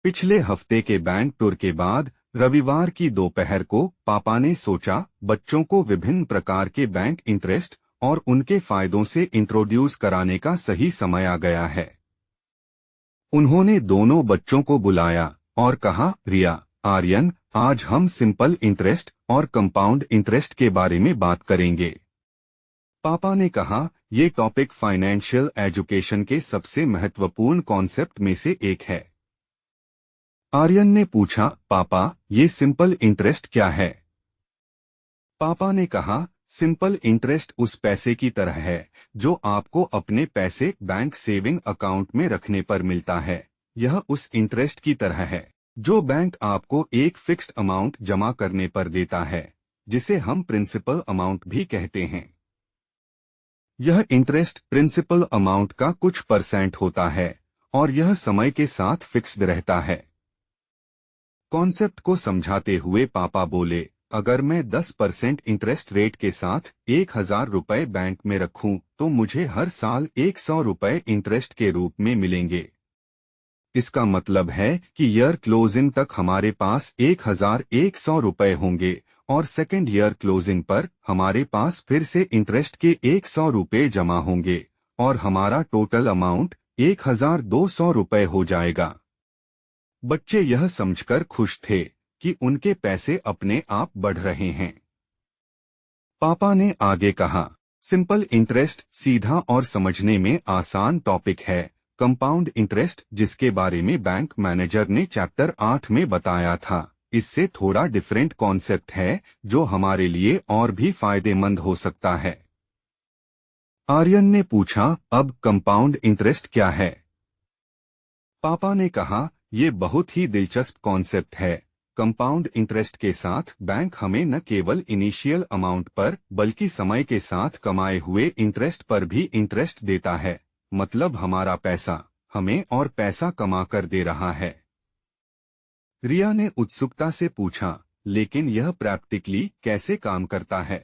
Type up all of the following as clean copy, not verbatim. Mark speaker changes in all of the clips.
Speaker 1: पिछले हफ्ते के बैंक टूर के बाद रविवार की दोपहर को पापा ने सोचा बच्चों को विभिन्न प्रकार के बैंक इंटरेस्ट और उनके फायदों से इंट्रोड्यूस कराने का सही समय आ गया है। उन्होंने दोनों बच्चों को बुलाया और कहा, रिया, आर्यन, आज हम सिंपल इंटरेस्ट और कंपाउंड इंटरेस्ट के बारे में बात करेंगे। पापा ने कहा, ये टॉपिक फाइनेंशियल एजुकेशन के सबसे महत्वपूर्ण कॉन्सेप्ट में से एक है। आर्यन ने पूछा, पापा, ये सिंपल इंटरेस्ट क्या है? पापा ने कहा, सिंपल इंटरेस्ट उस पैसे की तरह है जो आपको अपने पैसे बैंक सेविंग अकाउंट में रखने पर मिलता है। यह उस इंटरेस्ट की तरह है जो बैंक आपको एक फिक्स्ड अमाउंट जमा करने पर देता है, जिसे हम प्रिंसिपल अमाउंट भी कहते हैं। यह इंटरेस्ट प्रिंसिपल अमाउंट का कुछ परसेंट होता है और यह समय के साथ फिक्स्ड रहता है। कॉन्सेप्ट को समझाते हुए पापा बोले, अगर मैं 10% इंटरेस्ट रेट के साथ 1000 रुपए बैंक में रखूं तो मुझे हर साल 100 रुपए इंटरेस्ट के रूप में मिलेंगे। इसका मतलब है कि ईयर क्लोजिंग तक हमारे पास 1100 रुपए होंगे और सेकेंड ईयर क्लोजिंग पर हमारे पास फिर से इंटरेस्ट के 100 रुपए जमा होंगे और हमारा टोटल अमाउंट 1200 रुपए हो जाएगा। बच्चे यह समझकर खुश थे कि उनके पैसे अपने आप बढ़ रहे हैं। पापा ने आगे कहा, सिंपल इंटरेस्ट सीधा और समझने में आसान टॉपिक है। कंपाउंड इंटरेस्ट, जिसके बारे में बैंक मैनेजर ने चैप्टर 8 में बताया था, इससे थोड़ा डिफरेंट कॉन्सेप्ट है जो हमारे लिए और भी फायदेमंद हो सकता है। आर्यन ने पूछा, अब कंपाउंड इंटरेस्ट क्या है? पापा ने कहा, ये बहुत ही दिलचस्प कॉन्सेप्ट है। कंपाउंड इंटरेस्ट के साथ बैंक हमें न केवल इनिशियल अमाउंट पर बल्कि समय के साथ कमाए हुए इंटरेस्ट पर भी इंटरेस्ट देता है। मतलब हमारा पैसा हमें और पैसा कमा कर दे रहा है। रिया ने उत्सुकता से पूछा, लेकिन यह प्रैक्टिकली कैसे काम करता है?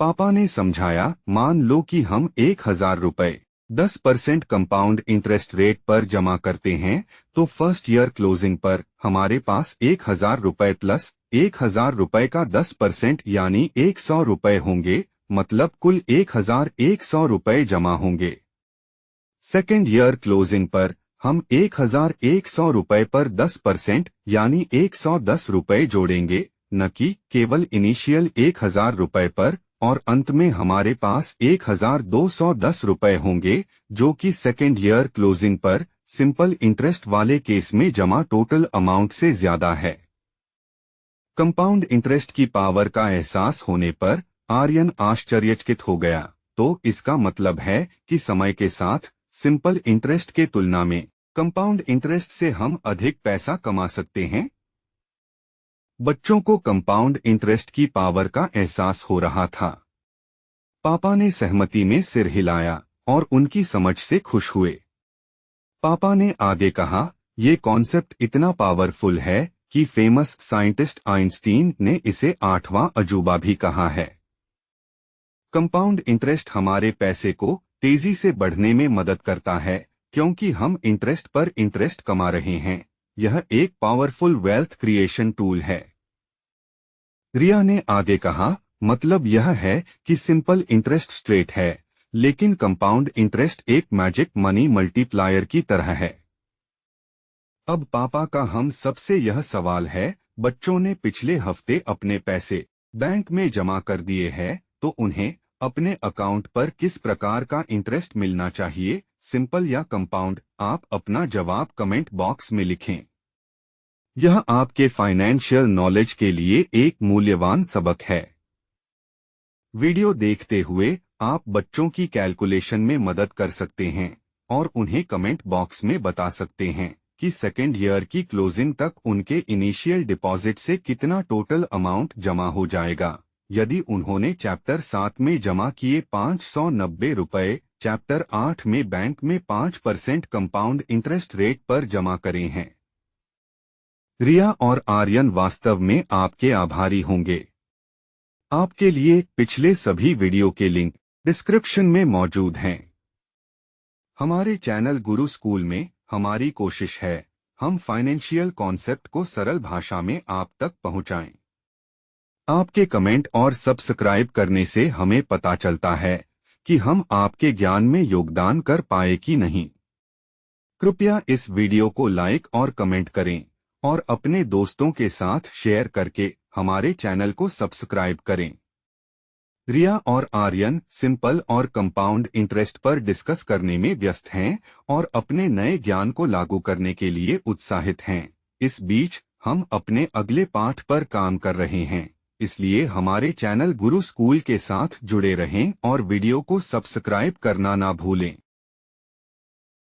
Speaker 1: पापा ने समझाया, मान लो कि हम 1000 रुपए 10% कंपाउंड इंटरेस्ट रेट पर जमा करते हैं तो फर्स्ट ईयर क्लोजिंग पर हमारे पास 1000 रुपए प्लस 1000 रुपए का 10% यानी 100 रुपए होंगे। मतलब कुल 1100 रुपए जमा होंगे। सेकेंड ईयर क्लोजिंग पर हम 1100 रुपए पर 10% यानी 110 रुपए जोड़ेंगे, न कि केवल इनिशियल 1000 रुपए पर, और अंत में हमारे पास 1210 रुपए होंगे जो कि सेकेंड ईयर क्लोजिंग पर सिंपल इंटरेस्ट वाले केस में जमा टोटल अमाउंट से ज्यादा है। कंपाउंड इंटरेस्ट की पावर का एहसास होने पर आर्यन आश्चर्यचकित हो गया। तो इसका मतलब है कि समय के साथ सिंपल इंटरेस्ट के तुलना में कंपाउंड इंटरेस्ट से हम अधिक पैसा कमा सकते हैं। बच्चों को कंपाउंड इंटरेस्ट की पावर का एहसास हो रहा था। पापा ने सहमति में सिर हिलाया और उनकी समझ से खुश हुए। पापा ने आगे कहा, ये कॉन्सेप्ट इतना पावरफुल है कि फेमस साइंटिस्ट आइंस्टीन ने इसे 8वां अजूबा भी कहा है। कंपाउंड इंटरेस्ट हमारे पैसे को तेजी से बढ़ने में मदद करता है क्योंकि हम इंटरेस्ट पर इंटरेस्ट कमा रहे हैं। यह एक पावरफुल वेल्थ क्रिएशन टूल है। रिया ने आगे कहा, मतलब यह है कि सिंपल इंटरेस्ट स्ट्रेट है, लेकिन कंपाउंड इंटरेस्ट एक मैजिक मनी मल्टीप्लायर की तरह है। अब पापा का हम सबसे यह सवाल है, बच्चों ने पिछले हफ्ते अपने पैसे बैंक में जमा कर दिए हैं, तो उन्हें अपने अकाउंट पर किस प्रकार का इंटरेस्ट मिलना चाहिए, सिंपल या कंपाउंड? आप अपना जवाब कमेंट बॉक्स में लिखें। यह आपके फाइनेंशियल नॉलेज के लिए एक मूल्यवान सबक है। वीडियो देखते हुए आप बच्चों की कैलकुलेशन में मदद कर सकते हैं और उन्हें कमेंट बॉक्स में बता सकते हैं कि सेकेंड ईयर की क्लोजिंग तक उनके इनिशियल डिपॉजिट से कितना टोटल अमाउंट जमा हो जाएगा। यदि उन्होंने चैप्टर 7 में जमा किए 590 रुपए चैप्टर 8 में बैंक में 5% कंपाउंड इंटरेस्ट रेट पर जमा करे हैं। रिया और आर्यन वास्तव में आपके आभारी होंगे। आपके लिए पिछले सभी वीडियो के लिंक डिस्क्रिप्शन में मौजूद हैं। हमारे चैनल गुरु स्कूल में हमारी कोशिश है हम फाइनेंशियल कॉन्सेप्ट को सरल भाषा में आप तक पहुंचाएं। आपके कमेंट और सब्सक्राइब करने से हमें पता चलता है कि हम आपके ज्ञान में योगदान कर पाए कि नहीं। कृपया इस वीडियो को लाइक और कमेंट करें और अपने दोस्तों के साथ शेयर करके हमारे चैनल को सब्सक्राइब करें। रिया और आर्यन सिंपल और कंपाउंड इंटरेस्ट पर डिस्कस करने में व्यस्त हैं और अपने नए ज्ञान को लागू करने के लिए उत्साहित हैं। इस बीच हम अपने अगले पाठ पर काम कर रहे हैं, इसलिए हमारे चैनल गुरु स्कूल के साथ जुड़े रहें और वीडियो को सब्सक्राइब करना ना भूलें।